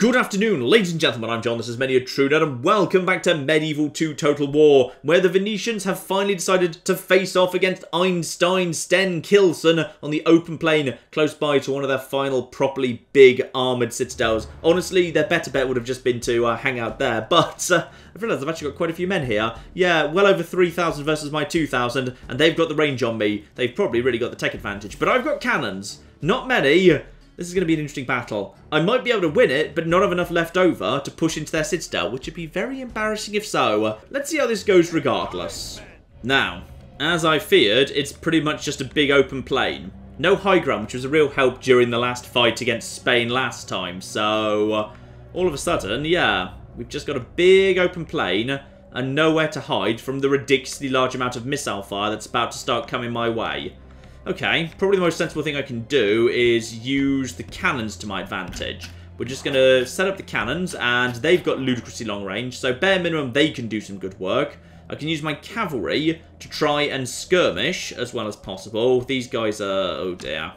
Good afternoon, ladies and gentlemen, I'm John, this is Many a True Nerd, and welcome back to Medieval 2 Total War, where the Venetians have finally decided to face off against Einstein Sten Kilson on the open plain close by to one of their final properly big armoured citadels. Honestly, their better bet would have just been to hang out there, but I've realised I've actually got quite a few men here. Yeah, well over 3,000 versus my 2,000, and they've got the range on me. They've probably really got the tech advantage, but I've got cannons. Not many. This is going to be an interesting battle. I might be able to win it, but not have enough left over to push into their citadel, which would be very embarrassing if so. Let's see how this goes regardless. Now, as I feared, it's pretty much just a big open plain. No high ground, which was a real help during the last fight against Spain last time. So, all of a sudden, yeah, we've just got a big open plain and nowhere to hide from the ridiculously large amount of missile fire that's about to start coming my way. Okay, probably the most sensible thing I can do is use the cannons to my advantage. We're just going to set up the cannons, and they've got ludicrously long range, so bare minimum they can do some good work. I can use my cavalry to try and skirmish as well as possible. These guys are... oh dear.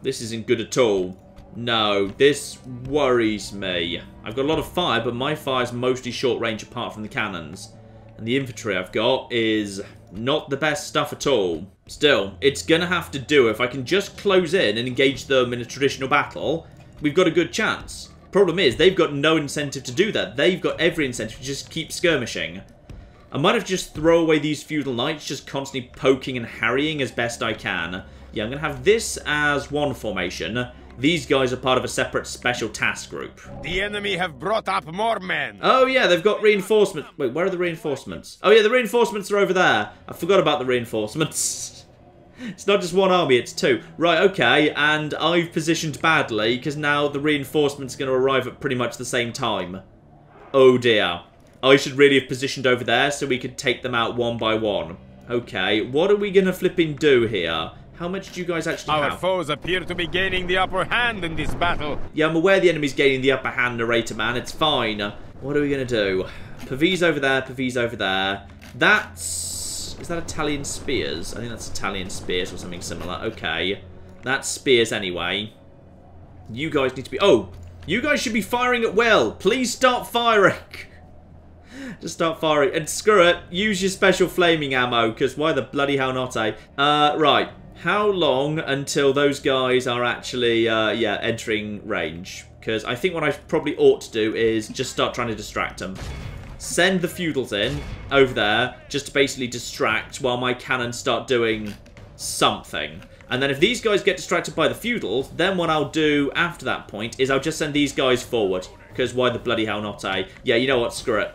This isn't good at all. No, this worries me. I've got a lot of fire, but my fire's mostly short range apart from the cannons. And the infantry I've got is not the best stuff at all. Still, it's going to have to do. If I can just close in and engage them in a traditional battle, we've got a good chance. Problem is, they've got no incentive to do that. They've got every incentive to just keep skirmishing. I might have to just throw away these feudal knights, just constantly poking and harrying as best I can. Yeah, I'm going to have this as one formation. These guys are part of a separate special task group. The enemy have brought up more men. Oh yeah, they've got reinforcements. Wait, where are the reinforcements? Oh yeah, the reinforcements are over there. I forgot about the reinforcements. It's not just one army, it's two. Right, okay, and I've positioned badly because now the reinforcements are going to arrive at pretty much the same time. Oh dear. I should really have positioned over there so we could take them out one by one. Okay, what are we going to flipping do here? How much do you guys actually have? Our foes appear to be gaining the upper hand in this battle. Yeah, I'm aware the enemy's gaining the upper hand, narrator man. It's fine. What are we going to do? Pavese over there, Pavese over there. That's... is that Italian spears? I think that's Italian spears or something similar. Okay. That's spears anyway. You guys need to be... oh! You guys should be firing at will. Please start firing. Just start firing. And screw it. Use your special flaming ammo, because why the bloody hell not, eh? Right. How long until those guys are actually, yeah, entering range? Because I think what I probably ought to do is just start trying to distract them. Send the feudals in, over there, just to basically distract while my cannons start doing something. And then if these guys get distracted by the feudals, then what I'll do after that point is I'll just send these guys forward. Because why the bloody hell not, eh? Yeah, you know what, screw it.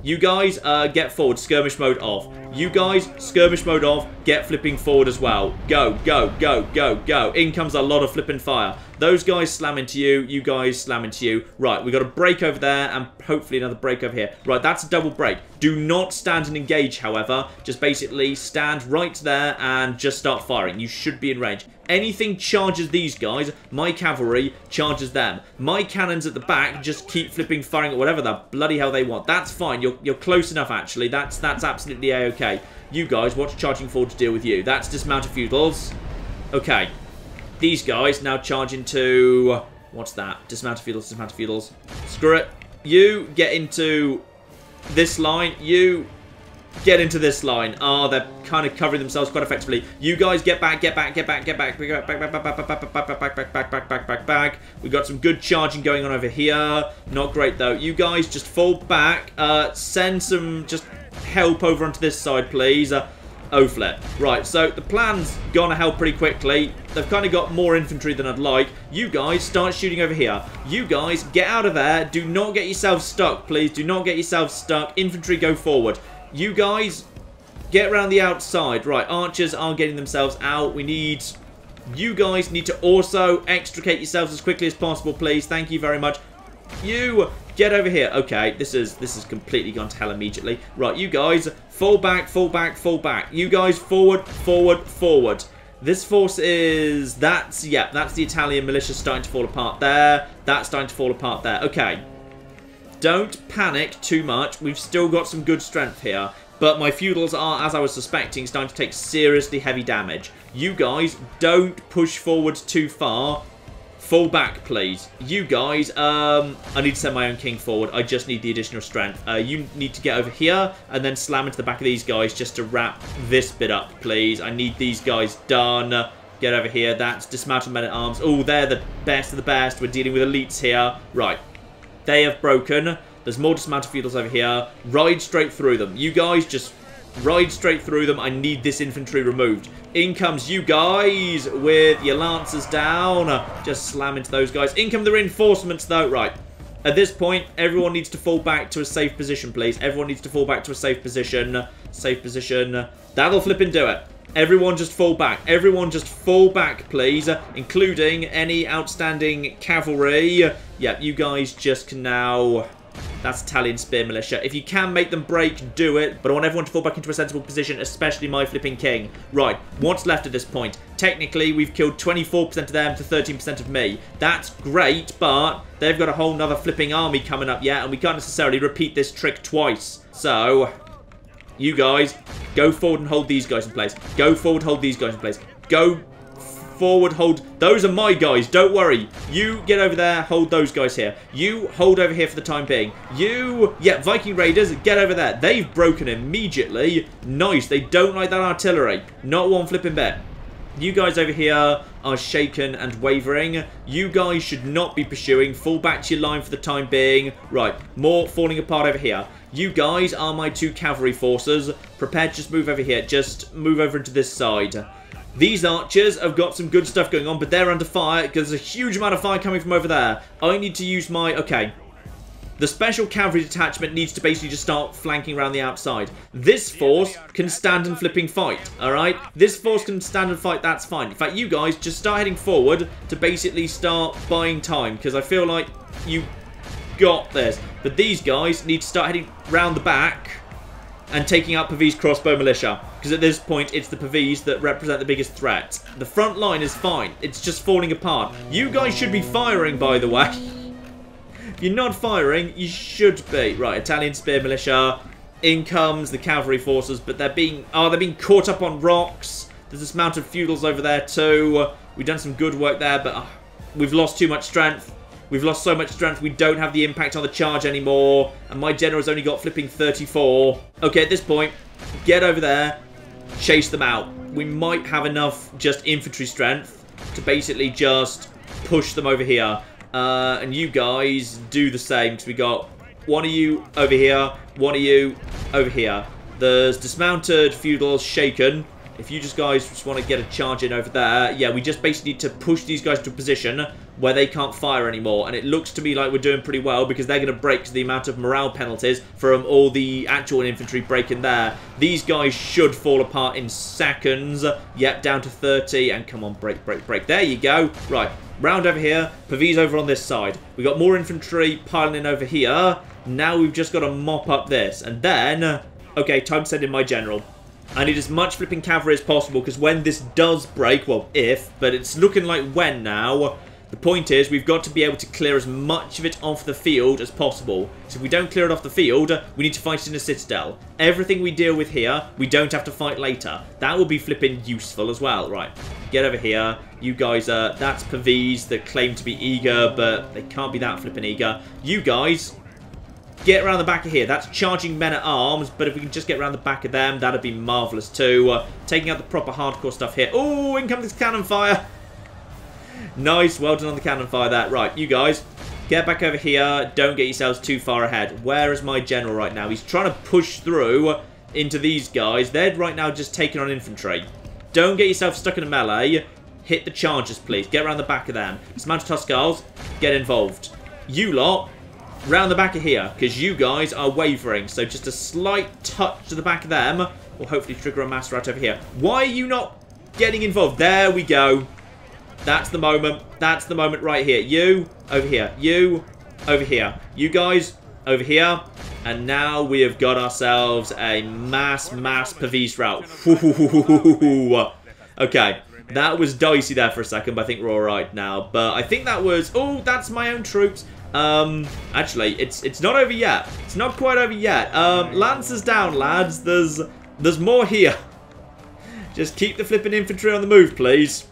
You guys, get forward. Skirmish mode off. You guys, skirmish mode off. Get flipping forward as well. Go, go, go, go, go. In comes a lot of flipping fire. Those guys slam into you. You guys slam into you. Right, we got a break over there and hopefully another break over here. Right, that's a double break. Do not stand and engage, however. Just basically stand right there and just start firing. You should be in range. Anything charges these guys, my cavalry charges them. My cannons at the back just keep flipping firing at whatever the bloody hell they want. That's fine. You're close enough, actually. That's absolutely a-okay. You guys, what's charging forward to deal with you? That's dismounted feudals. Okay. These guys now charge into... what's that? Dismounted feudals, dismounted feudals. Screw it. You get into this line. You... get into this line. Oh, they're kind of covering themselves quite effectively. You guys get back, get back, get back, get back, get back, back, back, back, back, back, back, back, back, back, back, back, back, back. We've got some good charging going on over here. Not great though. You guys just fall back. Send some just help over onto this side, please. Oh, flip. Right, so the plan's gone to hell pretty quickly. They've kind of got more infantry than I'd like. You guys start shooting over here. You guys get out of there. Do not get yourselves stuck, please. Do not get yourselves stuck. Infantry, go forward. You guys, get around the outside. Right, archers are getting themselves out. We need... you guys need to also extricate yourselves as quickly as possible, please. Thank you very much. You, get over here. Okay, this is completely gone to hell immediately. Right, you guys, fall back, fall back, fall back. You guys, forward, forward, forward. This force is... that's, yeah, that's the Italian militia starting to fall apart there. That's starting to fall apart there. Okay. Don't panic too much. We've still got some good strength here. But my feudals are, as I was suspecting, starting to take seriously heavy damage. You guys, don't push forward too far. Fall back, please. You guys, I need to send my own king forward. I just need the additional strength. You need to get over here and then slam into the back of these guys just to wrap this bit up, please. I need these guys done. Get over here. That's dismantled men-at-arms. Oh, they're the best of the best. We're dealing with elites here. Right. They have broken. There's more dismantled feudals over here. Ride straight through them. You guys just ride straight through them. I need this infantry removed. In comes you guys with your lancers down. Just slam into those guys. In come the reinforcements, though. Right. At this point, everyone needs to fall back to a safe position, please. Everyone needs to fall back to a safe position. Safe position. That'll flip and do it. Everyone just fall back. Everyone just fall back, please. Including any outstanding cavalry. Yeah, you guys just can now... That's Italian spear militia. If you can make them break, do it. But I want everyone to fall back into a sensible position, especially my flipping king. Right, what's left at this point? Technically, we've killed 24% of them to 13% of me. That's great, but they've got a whole nother flipping army coming up yet, and we can't necessarily repeat this trick twice. So... You guys, go forward and hold these guys in place. Go forward, hold these guys in place. Go forward, hold... Those are my guys, don't worry. You get over there, hold those guys here. You hold over here for the time being. You... Yeah, Viking Raiders, get over there. They've broken immediately. Nice, they don't like that artillery. Not one flipping bit. You guys over here are shaken and wavering. You guys should not be pursuing. Fall back to your line for the time being. Right, more falling apart over here. You guys are my two cavalry forces. Prepare to just move over here. Just move over into this side. These archers have got some good stuff going on, but they're under fire because there's a huge amount of fire coming from over there. I need to use my... Okay. The special cavalry detachment needs to basically just start flanking around the outside. This force can stand and flipping fight, alright? This force can stand and fight, that's fine. In fact, you guys just start heading forward to basically start buying time, because I feel like you got this. But these guys need to start heading round the back and taking out Pavese crossbow militia, because at this point it's the Pavese that represent the biggest threat. The front line is fine, it's just falling apart. You guys should be firing, by the way. If you're not firing, you should be. Right, Italian spear militia. In comes the cavalry forces, but they're being caught up on rocks. There's dismounted feudals over there too. We've done some good work there, but we've lost too much strength. We've lost so much strength, we don't have the impact on the charge anymore. And my general's only got flipping 34. Okay, at this point, get over there. Chase them out. We might have enough just infantry strength to basically just push them over here. And you guys do the same, because we got one of you over here, one of you over here. There's dismounted feudals shaken. If you guys just want to get a charge in over there, yeah, we just basically need to push these guys to a position where they can't fire anymore. And it looks to me like we're doing pretty well, because they're going to break the amount of morale penalties from all the actual infantry breaking there. These guys should fall apart in seconds. Yep, down to 30. And come on, break, break, break. There you go. Right. Round over here, Pavese over on this side. We got more infantry piling in over here. Now we've just got to mop up this. And then, okay, time to send in my general. I need as much flipping cavalry as possible, because when this does break, well, if, but it's looking like when now, the point is we've got to be able to clear as much of it off the field as possible. So if we don't clear it off the field, we need to fight in a citadel. Everything we deal with here, we don't have to fight later. That will be flipping useful as well. Right, get over here. You guys, that's Pavese that claim to be eager, but they can't be that flipping eager. You guys, get around the back of here. That's charging men-at-arms, but if we can just get around the back of them, that'd be marvellous too. Taking out the proper hardcore stuff here. Oh, in comes this cannon fire. Nice, well done on the cannon fire there. Right, you guys, get back over here. Don't get yourselves too far ahead. Where is my general right now? He's trying to push through into these guys. They're right now just taking on infantry. Don't get yourself stuck in a melee. Hit the chargers, please. Get around the back of them. Dismounted Tuscars, get involved. You lot, round the back of here, because you guys are wavering. So just a slight touch to the back of them will hopefully trigger a mass right over here. Why are you not getting involved? There we go. That's the moment. That's the moment right here. You, over here. You, over here. You guys, over here. And now we have got ourselves a mass Pavese route. Okay. That was dicey there for a second, but I think we're alright now. But I think that was... Oh, that's my own troops. Actually, it's not over yet. It's not quite over yet. Lancers down, lads. There's more here. Just keep the flipping infantry on the move, please.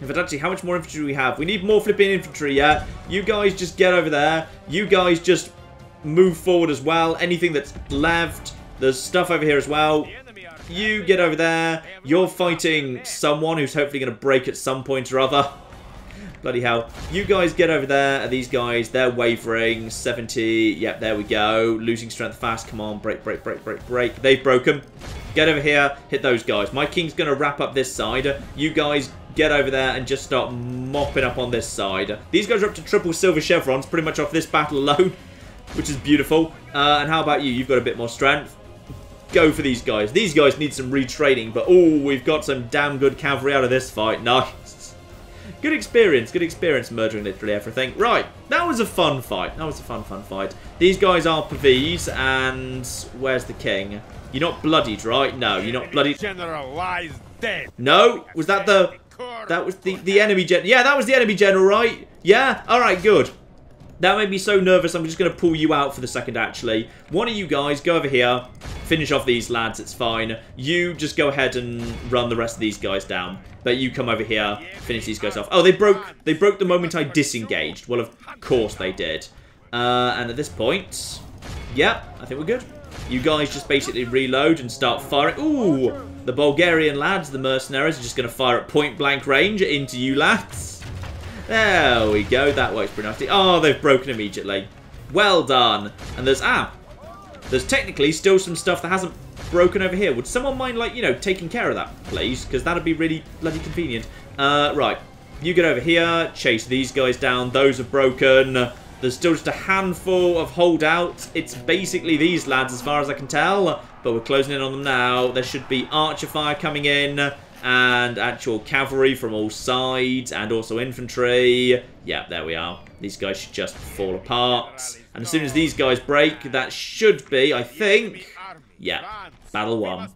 In fact, actually, how much more infantry do we have? We need more flipping infantry, yeah? You guys just get over there. You guys just move forward as well. Anything that's left. There's stuff over here as well. You get over there. You're fighting someone who's hopefully going to break at some point or other. Bloody hell. You guys get over there. And these guys, they're wavering. 70. Yep, there we go. Losing strength fast. Come on. Break, break, break, break, break. They've broken. Get over here. Hit those guys. My king's going to wrap up this side. You guys get over there and just start mopping up on this side. These guys are up to triple silver chevrons pretty much off this battle alone, which is beautiful. And how about you? You've got a bit more strength. Go for these guys. These guys need some retraining, but oh, we've got some damn good cavalry out of this fight. Nice. Good experience murdering literally everything. Right, that was a fun fight. That was a fun fight. These guys are Pavis, and where's the king? You're not bloodied, right? No, you're not bloodied. General lies dead. No, was that the... That was the enemy general. Yeah, that was the enemy general, right? Yeah? Alright, good. That made me so nervous, I'm just going to pull you out for the second, actually. One of you guys, go over here. Finish off these lads, it's fine. You just go ahead and run the rest of these guys down. But you come over here, finish these guys off. Oh, they broke the moment I disengaged. Well, of course they did. And at this point... Yep, I think we're good. You guys just basically reload and start firing. Ooh! The Bulgarian lads, the mercenaries, are just going to fire at point-blank range into you lads. There we go. That works pretty nicely. Oh, they've broken immediately. Well done. And there's technically still some stuff that hasn't broken over here. Would someone mind, like, you know, taking care of that, please? Because that'd be really bloody convenient. Right. You get over here. Chase these guys down. Those are broken. There's still just a handful of holdouts. It's basically these lads as far as I can tell. But we're closing in on them now. There should be archer fire coming in. And actual cavalry from all sides. And also infantry. Yeah, there we are. These guys should just fall apart. And as soon as these guys break, that should be, I think... Yeah, battle won.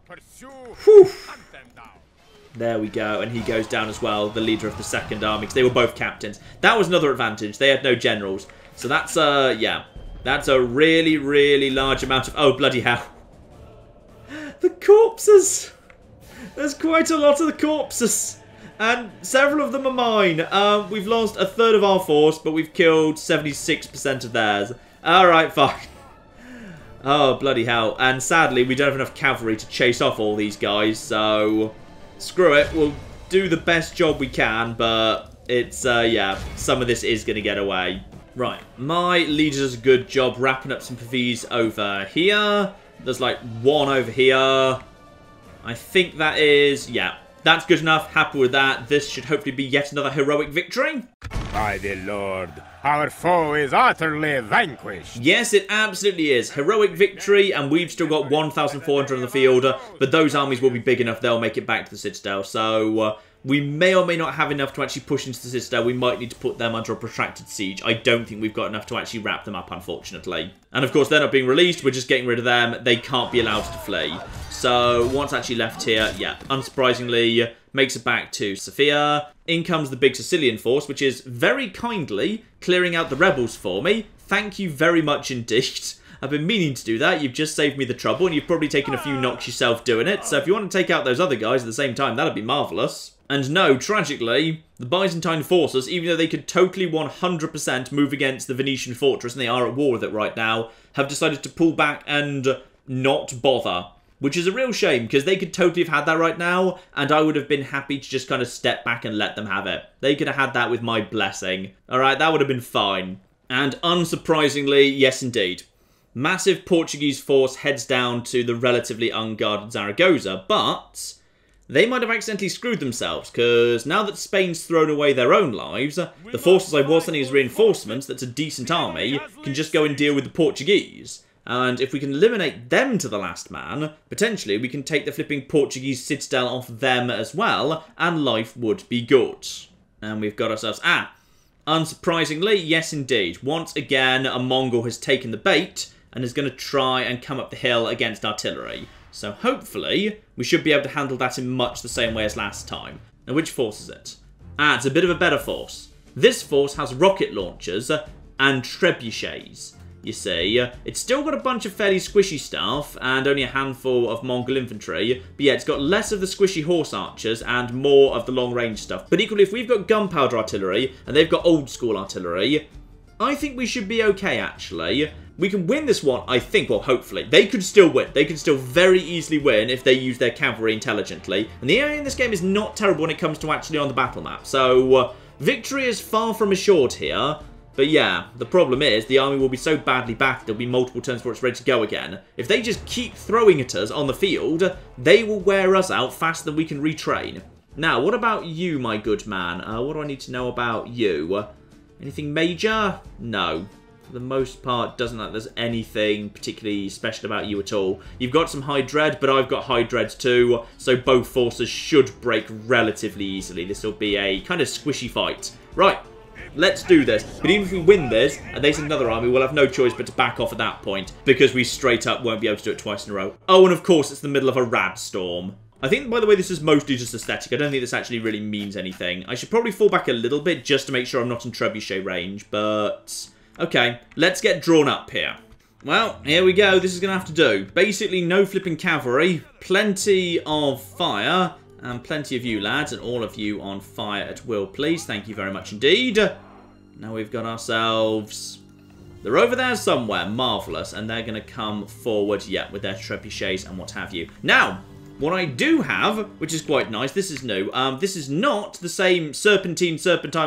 Whew. There we go, and he goes down as well, the leader of the second army, because they were both captains. That was another advantage. They had no generals. So that's, yeah, that's a really, really large amount of... Oh, bloody hell. The corpses! There's quite a lot of the corpses. And several of them are mine. We've lost a third of our force, but we've killed 76% of theirs. Alright, fine. Oh, bloody hell. And sadly, we don't have enough cavalry to chase off all these guys, so... Screw it. We'll do the best job we can, but it's, yeah, some of this is going to get away. Right. My leader does a good job wrapping up some Pavis over here. There's, like, one over here. I think that is... Yeah. That's good enough. Happy with that. This should hopefully be yet another heroic victory. By the Lord, our foe is utterly vanquished. Yes, it absolutely is. Heroic victory, and we've still got 1,400 on the field, but those armies will be big enough, they'll make it back to the Citadel. So, we may or may not have enough to actually push into the Citadel. We might need to put them under a protracted siege. I don't think we've got enough to actually wrap them up, unfortunately. And of course, they're not being released. We're just getting rid of them. They can't be allowed to flee. So, what's actually left here? Yeah, unsurprisingly, makes it back to Sofia. In comes the big Sicilian force, which is very kindly clearing out the rebels for me. Thank you very much indeed. I've been meaning to do that. You've just saved me the trouble, and you've probably taken a few knocks yourself doing it. So if you want to take out those other guys at the same time, that'd be marvellous. And no, tragically, the Byzantine forces, even though they could totally 100% move against the Venetian fortress, and they are at war with it right now, have decided to pull back and not bother. Which is a real shame, because they could totally have had that right now, and I would have been happy to just kind of step back and let them have it. They could have had that with my blessing. Alright, that would have been fine. And unsurprisingly, yes indeed. Massive Portuguese force heads down to the relatively unguarded Zaragoza, but they might have accidentally screwed themselves, because now that Spain's thrown away their own lives, the forces I was sending as reinforcements, that's a decent army, can just go and deal with the Portuguese. And if we can eliminate them to the last man, potentially we can take the flipping Portuguese citadel off them as well, and life would be good. And we've got ourselves... unsurprisingly, yes indeed. Once again, a Mongol has taken the bait, and is going to try and come up the hill against artillery. So hopefully, we should be able to handle that in much the same way as last time. Now, which force is it? It's a bit of a better force. This force has rocket launchers and trebuchets. you see. It's still got a bunch of fairly squishy stuff and only a handful of Mongol infantry. But yeah, it's got less of the squishy horse archers and more of the long-range stuff. But equally, if we've got gunpowder artillery and they've got old-school artillery, I think we should be okay, actually. We can win this one, I think. Well, hopefully. They could still win. They could still very easily win if they use their cavalry intelligently. And the area in this game is not terrible when it comes to actually on the battle map. So, victory is far from assured here. But yeah, the problem is the army will be so badly backed, there'll be multiple turns before it's ready to go again. If they just keep throwing at us on the field, they will wear us out faster than we can retrain. Now, what about you, my good man? What do I need to know about you? Anything major? No. For the most part, doesn't look like there's anything particularly special about you at all. You've got some high dread, but I've got high dread too, so both forces should break relatively easily. This will be a kind of squishy fight. Right. Let's do this. But even if we win this, and they send another army, we'll have no choice but to back off at that point. Because we straight up won't be able to do it twice in a row. Oh, and of course, it's the middle of a rad storm. I think, by the way, this is mostly just aesthetic. I don't think this actually really means anything. I should probably fall back a little bit just to make sure I'm not in trebuchet range. But, okay, let's get drawn up here. Well, here we go. This is going to have to do. Basically, no flipping cavalry. Plenty of fire. And plenty of you lads, and all of you on fire at will, please. Thank you very much indeed. Now we've got ourselves... They're over there somewhere. Marvellous. And they're going to come forward, yeah, with their trebuchets and what have you. Now, what I do have, which is quite nice, this is new. This is not the same serpentine,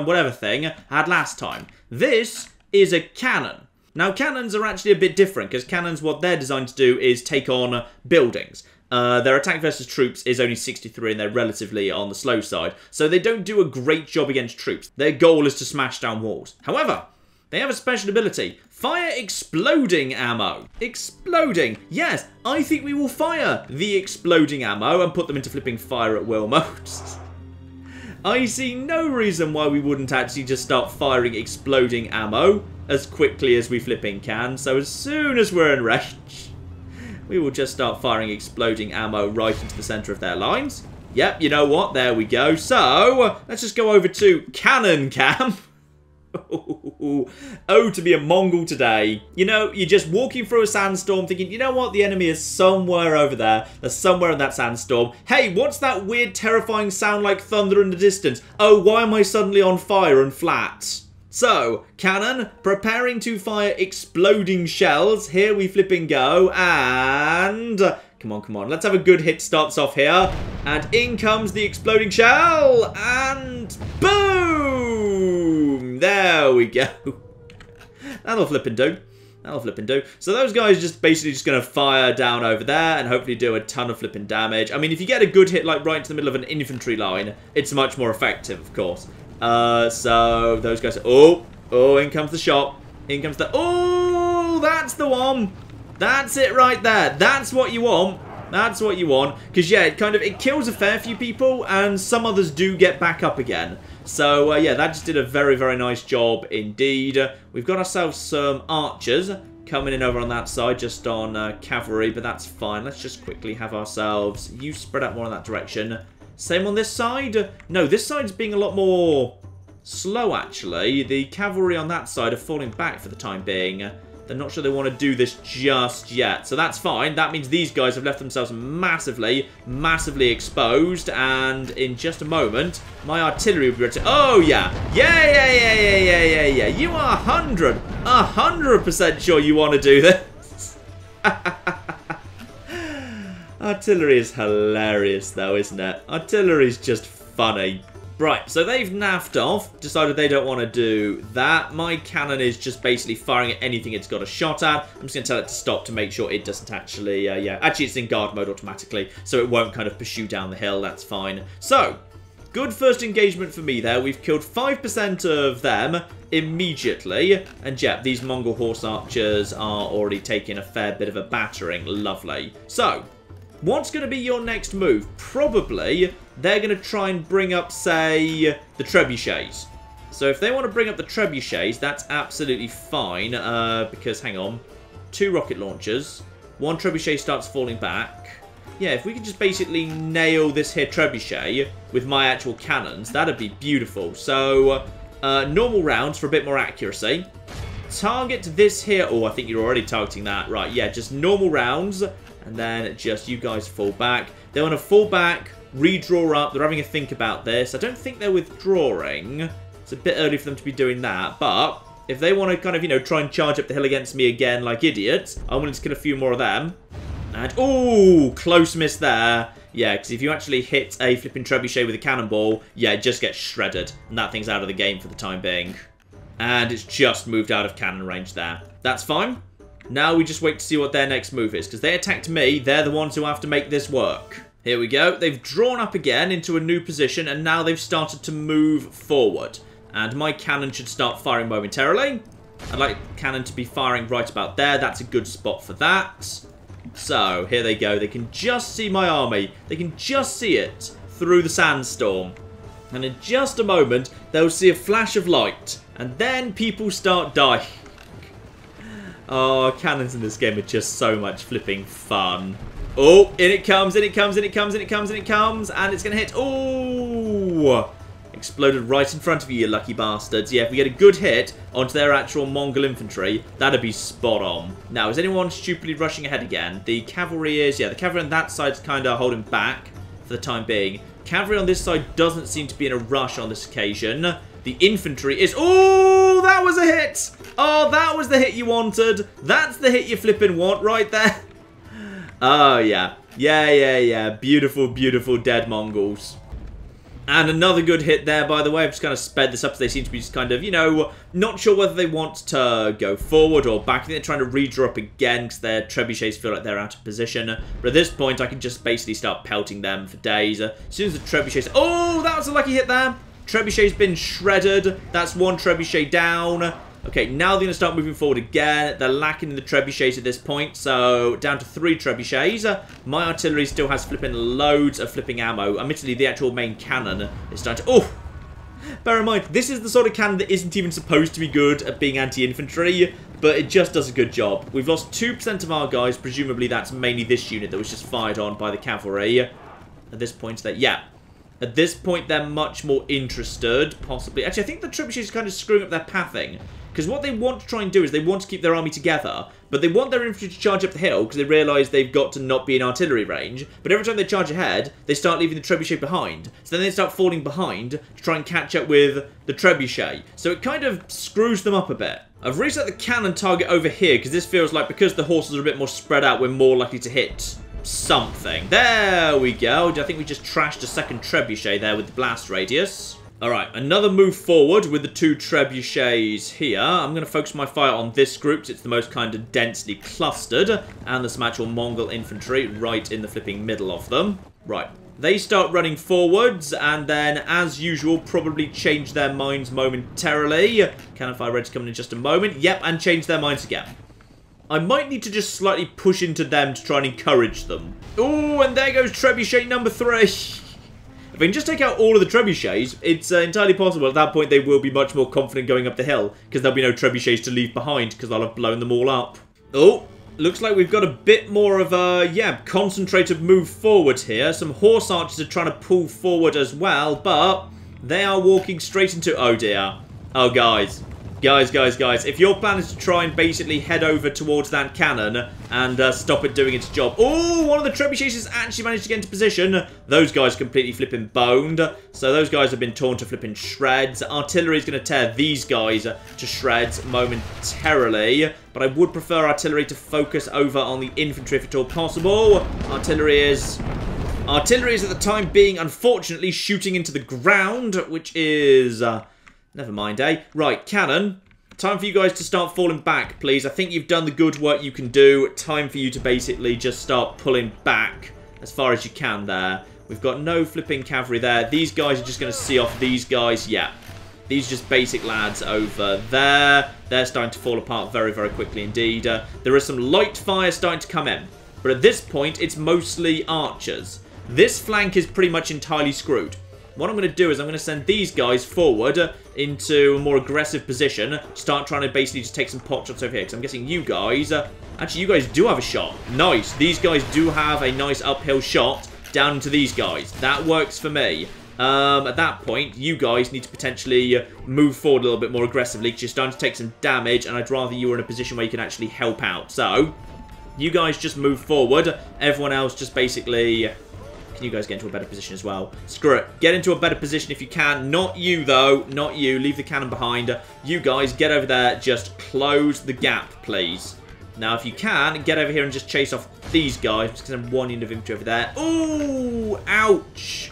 whatever thing I had last time. This is a cannon. Now, cannons are actually a bit different, because cannons, what they're designed to do is take on buildings. Their attack versus troops is only 63 and they're relatively on the slow side. So they don't do a great job against troops. Their goal is to smash down walls. However, they have a special ability. Fire exploding ammo. Exploding. Yes, I think we will fire the exploding ammo and put them into flipping fire at will mode. I see no reason why we wouldn't actually just start firing exploding ammo as quickly as we flipping can. So as soon as we're in range, we will just start firing exploding ammo right into the centre of their lines. Yep, you know what? There we go. So, let's just go over to Cannon Camp. Oh, to be a Mongol today. You know, you're just walking through a sandstorm thinking, you know what? The enemy is somewhere over there. They're somewhere in that sandstorm. Hey, what's that weird, terrifying sound like thunder in the distance? Oh, why am I suddenly on fire and flat? So, cannon, preparing to fire exploding shells. Here we flipping go, and... Come on. Let's have a good hit starts off here. And in comes the exploding shell, and boom! There we go. That'll flipping do. That'll flipping do. So those guys are just basically just going to fire down over there and hopefully do a ton of flipping damage. I mean, if you get a good hit like right into the middle of an infantry line, it's much more effective, of course. So those guys... Oh, in comes the shot. In comes the... Oh, that's the one. That's it right there. That's what you want. That's what you want. Because, yeah, it kills a fair few people, and some others do get back up again. So, yeah, that just did a very, very nice job indeed. We've got ourselves some archers coming in over on that side, just on cavalry, but that's fine. Let's just quickly have ourselves... You spread out more in that direction. Same on this side? No, this side's being a lot more slow, actually. The cavalry on that side are falling back for the time being. They're not sure they want to do this just yet. So that's fine. That means these guys have left themselves massively, massively exposed. And in just a moment, my artillery will be ready to... Oh, yeah. Yeah. You are 100% sure you want to do this. Artillery is hilarious, though, isn't it? Artillery's just funny. Right, so they've naffed off, decided they don't want to do that. My cannon is just basically firing at anything it's got a shot at. I'm just going to tell it to stop to make sure it doesn't actually, actually it's in guard mode automatically, so it won't kind of pursue down the hill, that's fine. So, good first engagement for me there. We've killed 5% of them immediately. And yeah, these Mongol horse archers are already taking a fair bit of a battering. Lovely. So, what's going to be your next move? Probably, they're going to try and bring up, say, the trebuchets. So if they want to bring up the trebuchets, that's absolutely fine. Because, hang on, 2 rocket launchers. 1 trebuchet starts falling back. Yeah, if we could just basically nail this here trebuchet with my actual cannons, that'd be beautiful. So, normal rounds for a bit more accuracy. target this here. Oh, I think you're already targeting that. Right, yeah, just normal rounds. And then just you guys fall back. They want to fall back, redraw up. They're having a think about this. I don't think they're withdrawing. It's a bit early for them to be doing that. But if they want to kind of, you know, try and charge up the hill against me again like idiots, I'm willing to kill a few more of them. And, ooh, close miss there. Yeah, because if you actually hit a flipping trebuchet with a cannonball, yeah, it just gets shredded. And that thing's out of the game for the time being. And it's just moved out of cannon range there. That's fine. Now we just wait to see what their next move is. Because they attacked me, they're the ones who have to make this work. Here we go. They've drawn up again into a new position. And now they've started to move forward. And my cannon should start firing momentarily. I'd like cannon to be firing right about there. That's a good spot for that. So, here they go. They can just see my army. They can just see it through the sandstorm. And in just a moment, they'll see a flash of light. And then people start dying. Oh, cannons in this game are just so much flipping fun. Oh, in it comes, in it comes, in it comes, in it comes, in it comes. And it's going to hit. Oh! Exploded right in front of you, you lucky bastards. Yeah, if we get a good hit onto their actual Mongol infantry, that'd be spot on. Now, is anyone stupidly rushing ahead again? The cavalry is, yeah, the cavalry on that side's kind of holding back for the time being. Cavalry on this side doesn't seem to be in a rush on this occasion. The infantry is, oh, that was a hit. Oh, that was the hit you wanted. That's the hit you flipping want right there. Oh, yeah. Yeah. Beautiful, beautiful dead Mongols. And another good hit there, by the way. I've just kind of sped this up so they seem to be just kind of, you know, not sure whether they want to go forward or back. I think they're trying to redraw up again because their trebuchets feel like they're out of position. But at this point, I can just basically start pelting them for days. As soon as the trebuchets... Oh, that was a lucky hit there. Trebuchet's been shredded. That's one trebuchet down. Okay, now they're going to start moving forward again. They're lacking in the trebuchets at this point, so down to 3 trebuchets. My artillery still has flipping loads of flipping ammo. Admittedly, the actual main cannon is starting to... Oh! Bear in mind, this is the sort of cannon that isn't even supposed to be good at being anti-infantry, but it just does a good job. We've lost 2% of our guys. Presumably, that's mainly this unit that was just fired on by the cavalry. At this point, yeah. At this point, they're much more interested, possibly. Actually, I think the trebuchets are kind of screwing up their pathing. Because what they want to try and do is they want to keep their army together, but they want their infantry to charge up the hill because they realise they've got to not be in artillery range. But every time they charge ahead, they start leaving the trebuchet behind. So then they start falling behind to try and catch up with the trebuchet. So it kind of screws them up a bit. I've reset the cannon target over here because this feels like because the horses are a bit more spread out, we're more likely to hit something. There we go. I think we just trashed a second trebuchet there with the blast radius. Alright, another move forward with the 2 trebuchets here. I'm going to focus my fire on this group because it's the most kind of densely clustered. And there's some actual Mongol infantry right in the flipping middle of them. Right, they start running forwards and then, as usual, probably change their minds momentarily. Cannon fire ready to come in just a moment. Yep, and change their minds again. I might need to just slightly push into them to try and encourage them. Oh, and there goes trebuchet number 3. If I can just take out all of the trebuchets, it's entirely possible at that point they will be much more confident going up the hill because there'll be no trebuchets to leave behind because I'll have blown them all up. Oh, looks like we've got a bit more of a, yeah, concentrated move forward here. Some horse archers are trying to pull forward as well, but they are walking straight into... Oh, dear. Oh, guys. Guys, if your plan is to try and basically head over towards that cannon and stop it doing its job. Oh, one of the trebuchets has actually managed to get into position. Those guys completely flipping boned. So those guys have been torn to flipping shreds. Artillery is going to tear these guys to shreds momentarily. But I would prefer artillery to focus over on the infantry if at all possible. Artillery is at the time being, unfortunately, shooting into the ground, which is... Never mind, eh? Right, cannon. Time for you guys to start falling back, please. I think you've done the good work you can do. Time for you to basically just start pulling back as far as you can there. We've got no flipping cavalry there. These guys are just going to see off these guys. Yeah. These are just basic lads over there. They're starting to fall apart very, very quickly indeed. There is some light fire starting to come in. But at this point, it's mostly archers. This flank is pretty much entirely screwed. What I'm going to do is I'm going to send these guys forward into a more aggressive position. Start trying to basically just take some pot shots over here. Because I'm guessing you guys... actually, you guys do have a shot. Nice. These guys do have a nice uphill shot down into these guys. That works for me. At that point, you guys need to potentially move forward a little bit more aggressively because you're starting to take some damage, and I'd rather you were in a position where you can actually help out. So, you guys just move forward. Everyone else just basically... Can you guys get into a better position as well? Screw it. Get into a better position if you can. Not you, though. Not you. Leave the cannon behind. You guys, get over there. Just close the gap, please. Now, if you can, get over here and just chase off these guys. I'm just going to have one unit of infantry over there. Ooh! Ouch!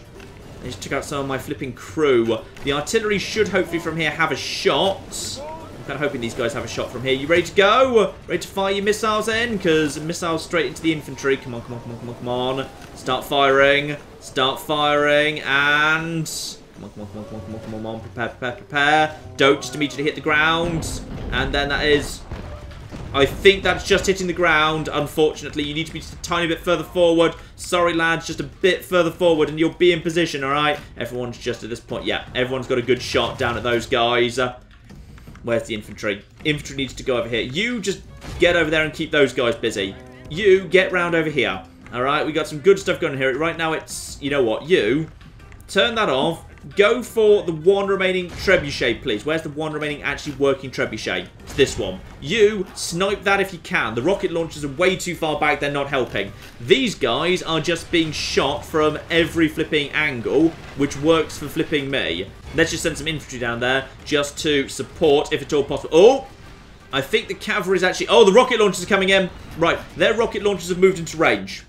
I just took out some of my flipping crew. The artillery should hopefully from here have a shot. I'm kind of hoping these guys have a shot from here. You ready to go? Ready to fire your missiles in? Because missiles straight into the infantry. Come on, come on, come on, come on, come on. Start firing. Start firing. And... Come on, come on, come on, come on, come on, come on. Prepare, prepare, prepare. Don't just immediately hit the ground. And then that is... I think that's just hitting the ground. Unfortunately, you need to be just a tiny bit further forward. Sorry, lads, just a bit further forward and you'll be in position, alright? Everyone's just at this point. Yeah, everyone's got a good shot down at those guys. Where's the infantry? Infantry needs to go over here. You just get over there and keep those guys busy. You get round over here. Alright, we got some good stuff going on here. Right now it's, you know what, you turn that off. Go for the one remaining trebuchet, please. Where's the one remaining actually working trebuchet? It's this one. You snipe that if you can. The rocket launchers are way too far back. They're not helping. These guys are just being shot from every flipping angle, which works for flipping me. Let's just send some infantry down there just to support, if at all possible. Oh! I think the cavalry is actually... Oh, the rocket launchers are coming in. Right, their rocket launchers have moved into range.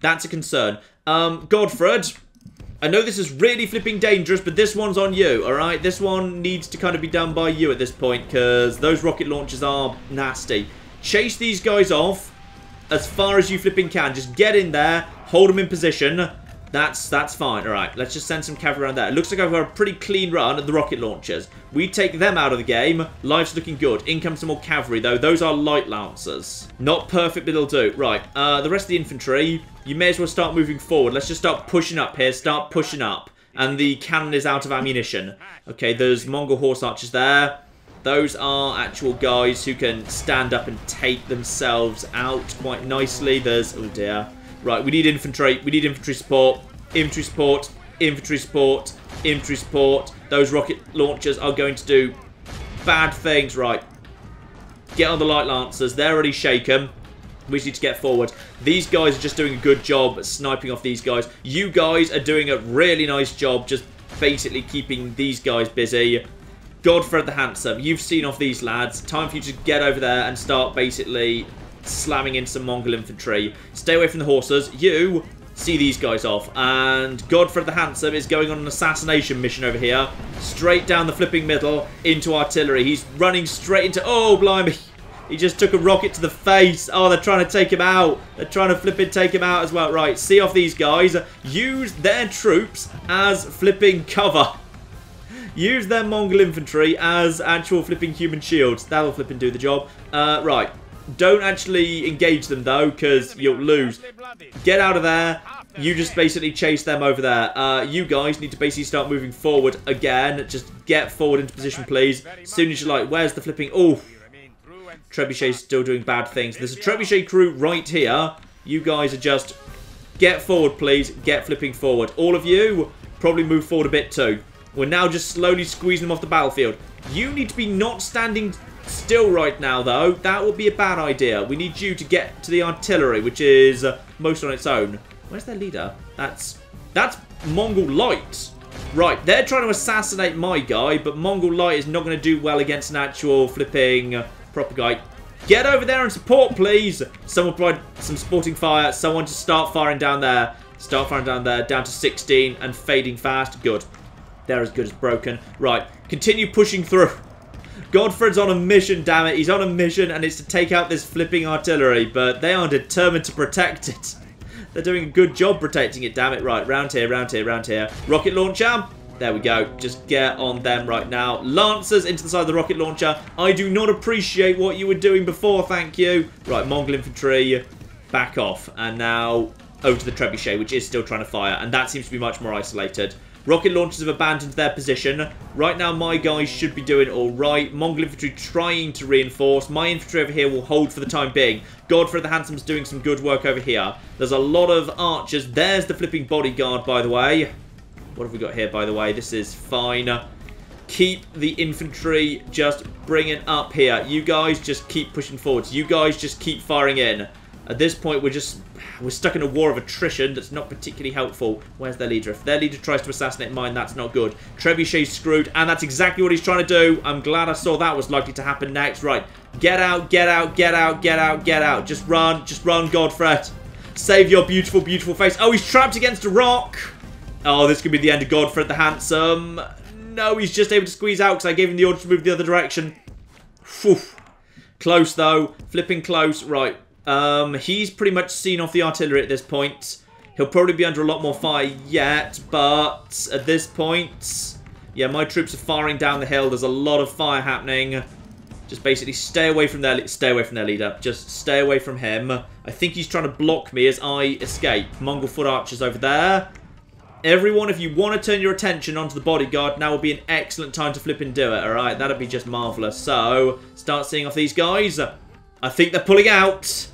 That's a concern. Godfred... I know this is really flipping dangerous, but this one's on you, alright? This one needs to kind of be done by you at this point, because those rocket launchers are nasty. Chase these guys off as far as you flipping can. Just get in there, hold them in position. That's fine. Alright, let's just send some cavalry around there. It looks like I've got a pretty clean run at the rocket launchers. We take them out of the game. Life's looking good. In comes some more cavalry, though. Those are light lancers. Not perfect, but it'll do. Right, the rest of the infantry, you may as well start moving forward. Let's just start pushing up here. Start pushing up. And the cannon is out of ammunition. Okay, there's Mongol horse archers there. Those are actual guys who can stand up and take themselves out quite nicely. There's... Oh, dear. Right, we need infantry. We need infantry support. Infantry support. Infantry support. Infantry support. Those rocket launchers are going to do bad things. Right. Get on the light lancers. They're already shaken. We just need to get forward. These guys are just doing a good job at sniping off these guys. You guys are doing a really nice job just basically keeping these guys busy. Godfred the Handsome, you've seen off these lads. Time for you to get over there and start basically slamming in some Mongol infantry. Stay away from the horses. You see these guys off. And Godfred the Handsome is going on an assassination mission over here. Straight down the flipping middle into artillery. He's running straight into... Oh, blimey. He just took a rocket to the face. Oh, they're trying to take him out. They're trying to flipping take him out as well. Right, see off these guys. Use their troops as flipping cover. Use their Mongol infantry as actual flipping human shields. That'll flipping do the job. Right. Don't actually engage them, though, because you'll lose. Get out of there. You just basically chase them over there. You guys need to basically start moving forward again. Just get forward into position, please. As soon as you're like, where's the flipping... Oh, Trebuchet's still doing bad things. There's a Trebuchet crew right here. You guys are just... Get forward, please. Get flipping forward. All of you, probably move forward a bit too. We're now just slowly squeezing them off the battlefield. You need to be not standing still right now, though. That would be a bad idea. We need you to get to the artillery, which is most on its own. Where's their leader? That's Mongol Light. Right, they're trying to assassinate my guy, but Mongol Light is not going to do well against an actual flipping proper guy. Get over there and support, please. Someone provide some supporting fire. Someone to start firing down there. Start firing down there. Down to 16 and fading fast. Good. They're as good as broken. Right, continue pushing through. Godfred's on a mission, damn it. He's on a mission, and it's to take out this flipping artillery, but they are determined to protect it. They're doing a good job protecting it, damn it. Right, round here, round here, round here. Rocket launcher. There we go. Just get on them right now. Lancers into the side of the rocket launcher. I do not appreciate what you were doing before, thank you. Right, Mongol infantry, back off. And now over to the trebuchet, which is still trying to fire, and that seems to be much more isolated. Rocket launchers have abandoned their position. Right now, my guys should be doing all right. Mongol infantry trying to reinforce. My infantry over here will hold for the time being. Godfred the Handsome's doing some good work over here. There's a lot of archers. There's the flipping bodyguard, by the way. What have we got here, by the way? This is fine. Keep the infantry just bringing up here. You guys just keep pushing forwards. You guys just keep firing in. At this point, we're stuck in a war of attrition that's not particularly helpful. Where's their leader? If their leader tries to assassinate mine, that's not good. Trebuchet's screwed, and that's exactly what he's trying to do. I'm glad I saw that was likely to happen next. Right, get out, get out, get out, get out, get out. Just run, Godfred. Save your beautiful, beautiful face. Oh, he's trapped against a rock. Oh, this could be the end of Godfred the Handsome. No, he's just able to squeeze out because I gave him the order to move the other direction. Whew. Close, though. Flipping close. Right. He's pretty much seen off the artillery at this point. He'll probably be under a lot more fire yet, but at this point, yeah, my troops are firing down the hill. There's a lot of fire happening. Just basically stay away from their leader. Just stay away from him. I think he's trying to block me as I escape. Mongol foot archers over there. Everyone, if you want to turn your attention onto the bodyguard, now would be an excellent time to flip and do it, alright? That'd be just marvellous. So, start seeing off these guys. I think they're pulling out.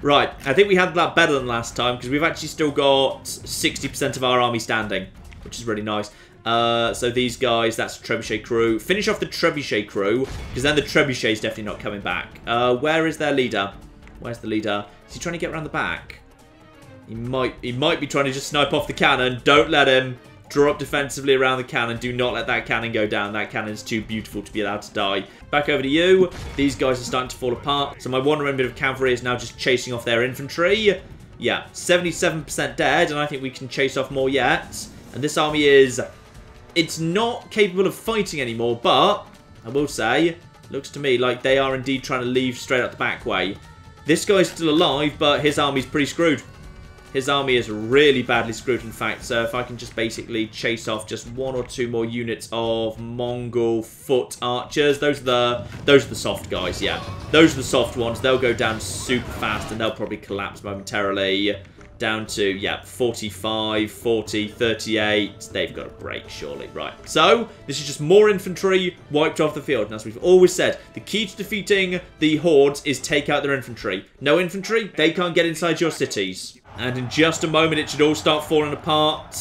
Right, I think we had that better than last time, because we've actually still got 60% of our army standing, which is really nice. So these guys, that's the Trebuchet crew. Finish off the Trebuchet crew, because then the Trebuchet's definitely not coming back. Where is their leader? Where's the leader? Is he trying to get around the back? He might be trying to just snipe off the cannon. Don't let him. Draw up defensively around the cannon. Do not let that cannon go down. That cannon is too beautiful to be allowed to die. Back over to you. These guys are starting to fall apart. So my one remnant of cavalry is now just chasing off their infantry. Yeah, 77% dead, and I think we can chase off more yet. And this army is... It's not capable of fighting anymore, but I will say, looks to me like they are indeed trying to leave straight out the back way. This guy's still alive, but his army's pretty screwed. His army is really badly screwed, in fact. So if I can just basically chase off just one or two more units of Mongol foot archers. Those are the soft guys, yeah. Those are the soft ones. They'll go down super fast and they'll probably collapse momentarily. Down to, yeah, 45, 40, 38. They've got a break, surely. Right. So, this is just more infantry wiped off the field. And as we've always said, the key to defeating the hordes is take out their infantry. No infantry, they can't get inside your cities. And in just a moment, it should all start falling apart.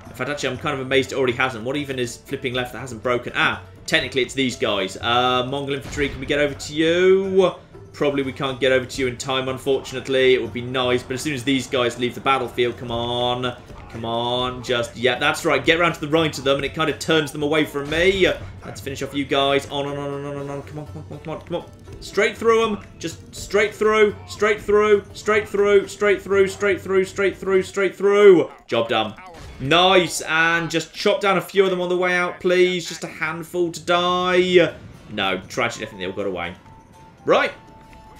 In fact, actually, I'm kind of amazed it already hasn't. What even is flipping left that hasn't broken? Ah, technically, it's these guys. Mongol infantry, can we get over to you? Probably we can't get over to you in time, unfortunately. It would be nice, but as soon as these guys leave the battlefield, come on. Come on, just... Yeah, that's right. Get around to the right of them, and it kind of turns them away from me. Let's finish off you guys. On. Come on, come on, come on, come on. Straight through them. Just straight through, straight through, straight through, straight through, straight through, straight through, straight through. Job done. Nice, and just chop down a few of them on the way out, please. Just a handful to die. No, tragedy, I think they all got away. Right.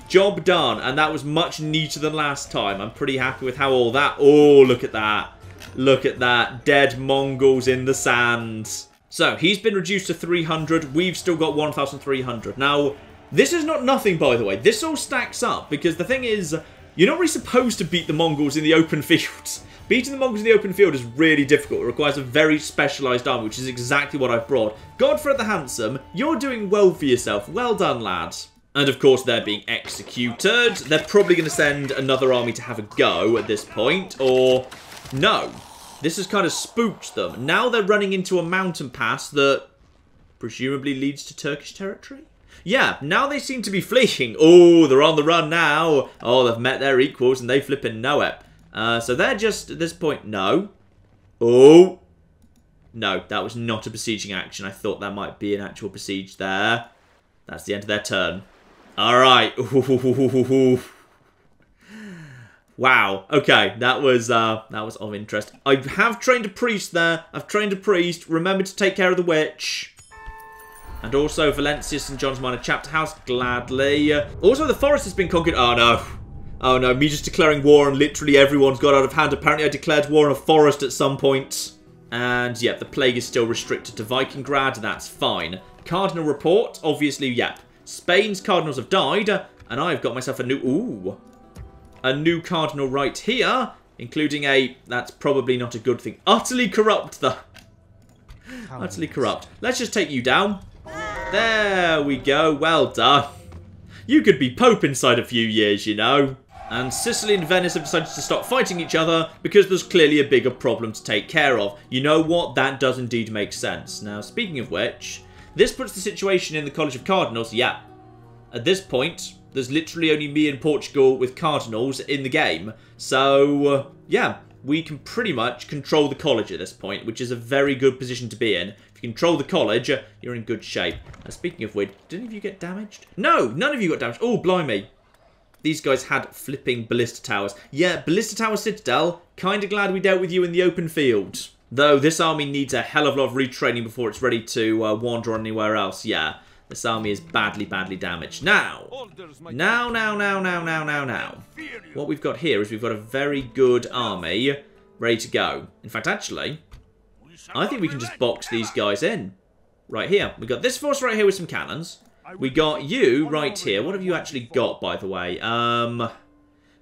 Job done, and that was much neater than last time. I'm pretty happy with how all that... Oh, look at that. Look at that. Dead Mongols in the sand. So, he's been reduced to 300. We've still got 1,300. Now, this is not nothing, by the way. This all stacks up, because the thing is, you're not really supposed to beat the Mongols in the open field. Beating the Mongols in the open field is really difficult. It requires a very specialised army, which is exactly what I've brought. Godfred the Handsome, you're doing well for yourself. Well done, lad. And of course, they're being executed. They're probably going to send another army to have a go at this point. Or, no. This has kind of spooked them. Now they're running into a mountain pass that presumably leads to Turkish territory. Yeah, now they seem to be fleeing. Oh, they're on the run now. Oh, they've met their equals and they flipping know it. So they're just, at this point, no. Oh. No, that was not a besieging action. I thought that might be an actual besiege there. That's the end of their turn. Alright. Wow. Okay, that was of interest. I have trained a priest there. I've trained a priest. Remember to take care of the witch. And also Valencia St. John's Minor Chapter House, gladly. Also, the forest has been conquered. Oh, no. Oh, no. Me just declaring war and literally everyone's got out of hand. Apparently, I declared war on a forest at some point. And, yeah, the plague is still restricted to Vikinggrad. That's fine. Cardinal report. Obviously, yep. Spain's cardinals have died. And I've got myself a new... Ooh. A new cardinal right here. Including a... That's probably not a good thing. Utterly corrupt, though. Utterly corrupt. Let's just take you down. There we go. Well done. You could be Pope inside a few years, you know. And Sicily and Venice have decided to stop fighting each other because there's clearly a bigger problem to take care of. You know what? That does indeed make sense. Now, speaking of which, this puts the situation in the College of Cardinals. Yeah, at this point, there's literally only me and Portugal with Cardinals in the game. So, yeah, we can pretty much control the college at this point, which is a very good position to be in. If you control the college, you're in good shape. And speaking of which, did any of you get damaged? No, none of you got damaged. Oh, blimey. These guys had flipping ballista towers. Yeah, ballista tower Citadel. Kind of glad we dealt with you in the open field. Though this army needs a hell of a lot of retraining before it's ready to wander on anywhere else. Yeah, this army is badly, badly damaged. Now. What we've got here is we've got a very good army ready to go. In fact, actually, I think we can just box these guys in. Right here. We've got this force right here with some cannons. We got you right here. What have you actually got, by the way?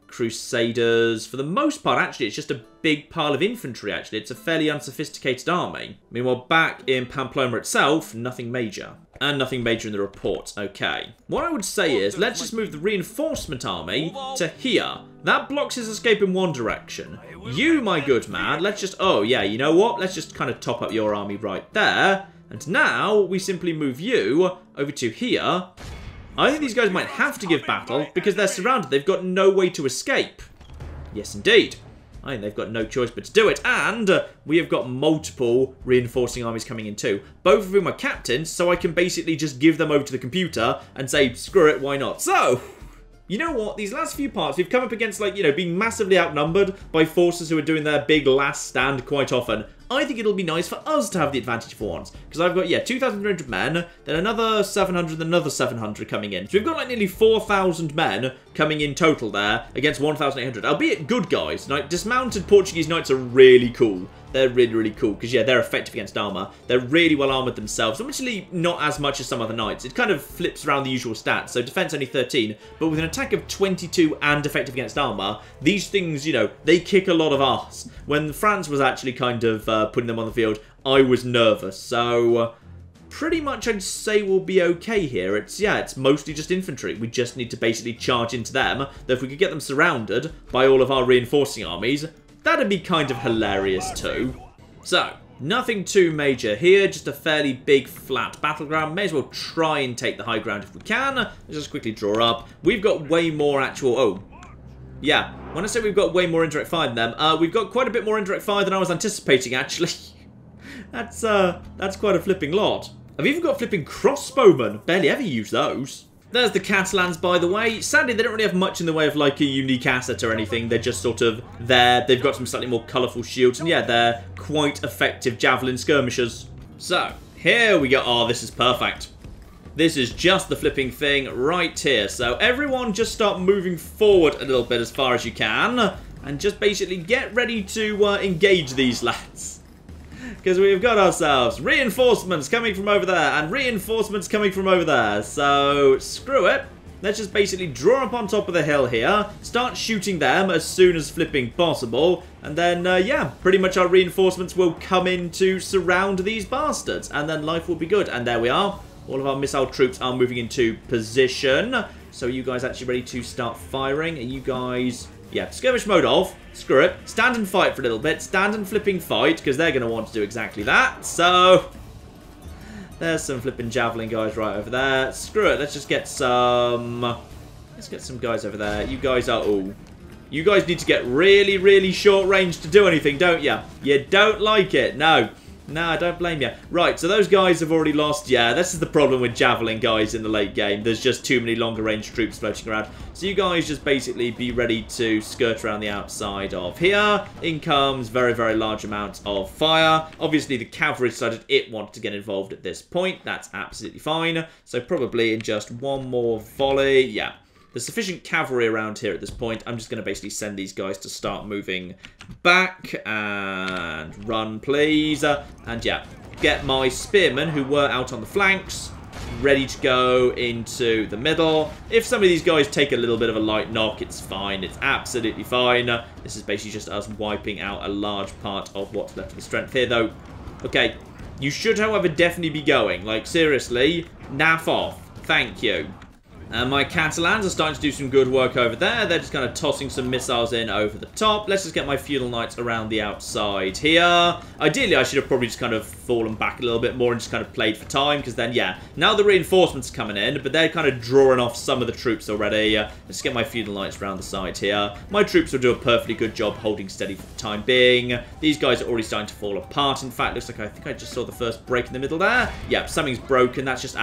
Crusaders. For the most part, actually, it's just a big pile of infantry, actually. It's a fairly unsophisticated army. Meanwhile, back in Pamplona itself, nothing major. And nothing major in the report. Okay. What I would say is, let's just move the reinforcement army to here. That blocks his escape in one direction. You, my good man, let's just... Oh, yeah, you know what? Let's just kind of top up your army right there. And now, we simply move you over to here. I think these guys might have to give battle because they're surrounded. They've got no way to escape. Yes, indeed. I think they've got no choice but to do it. And we have got multiple reinforcing armies coming in too. Both of whom are captains, so I can basically just give them over to the computer and say, screw it, why not? So, you know what? These last few parts, we've come up against, like, you know, being massively outnumbered by forces who are doing their big last stand quite often. I think it'll be nice for us to have the advantage for once. Because I've got, yeah, 2,300 men, then another 700, then another 700 coming in. So we've got like nearly 4,000 men coming in total there against 1,800. Albeit good guys. Like, dismounted Portuguese knights are really cool. They're really, really cool. Because, yeah, they're effective against armor. They're really well armored themselves. Actually, not as much as some other knights. It kind of flips around the usual stats. So defense only 13. But with an attack of 22 and effective against armor, these things, you know, they kick a lot of ass. When France was actually kind of putting them on the field, I was nervous. So, pretty much I'd say we'll be okay here. It's mostly just infantry. We just need to basically charge into them. Though if we could get them surrounded by all of our reinforcing armies, that'd be kind of hilarious too. So, nothing too major here. Just a fairly big, flat battleground. May as well try and take the high ground if we can. Let's just quickly draw up. We've got way more actual... Oh, yeah. When I say we've got way more indirect fire than them, we've got quite a bit more indirect fire than I was anticipating, actually. That's quite a flipping lot. I've even got flipping crossbowmen. Barely ever use those. There's the Catalans, by the way. Sadly, they don't really have much in the way of, like, a unique asset or anything. They're just sort of there. They've got some slightly more colourful shields. And, yeah, they're quite effective javelin skirmishers. So, here we go. Oh, this is perfect. This is just the flipping thing right here. So, everyone just start moving forward a little bit as far as you can. And just basically get ready to engage these lads. Because we've got ourselves reinforcements coming from over there and reinforcements coming from over there. So, screw it. Let's just basically draw up on top of the hill here. Start shooting them as soon as flipping possible. And then, yeah, pretty much our reinforcements will come in to surround these bastards. And then life will be good. And there we are. All of our missile troops are moving into position. So, are you guys actually ready to start firing? Are you guys... Yeah, skirmish mode off. Screw it. Stand and fight for a little bit. Stand and flipping fight, because they're going to want to do exactly that. So, there's some flipping javelin guys right over there. Screw it. Let's just get some... Let's get some guys over there. You guys are... Oh. You guys need to get really, really short range to do anything, don't you? You don't like it. No. No, I don't blame you. Right, so those guys have already lost. Yeah, this is the problem with javelin guys in the late game. There's just too many longer range troops floating around. So you guys just basically be ready to skirt around the outside of here. In comes very, very large amounts of fire. Obviously, the cavalry decided it wanted to get involved at this point. That's absolutely fine. So probably in just one more volley. Yeah. There's sufficient cavalry around here at this point. I'm just going to basically send these guys to start moving back. And run, please. And yeah, get my spearmen, who were out on the flanks, ready to go into the middle. If some of these guys take a little bit of a light knock, it's fine. It's absolutely fine. This is basically just us wiping out a large part of what's left of the strength here, though. Okay, you should, however, definitely be going. Like, seriously, naff off. Thank you. And my Catalans are starting to do some good work over there. They're just kind of tossing some missiles in over the top. Let's just get my feudal knights around the outside here. Ideally, I should have probably just kind of fallen back a little bit more and just kind of played for time. Because then, yeah, now the reinforcements are coming in. But they're kind of drawing off some of the troops already. Let's get my feudal knights around the side here. My troops will do a perfectly good job holding steady for the time being. These guys are already starting to fall apart. In fact, looks like I think I just saw the first break in the middle there. Yeah, something's broken. That's just,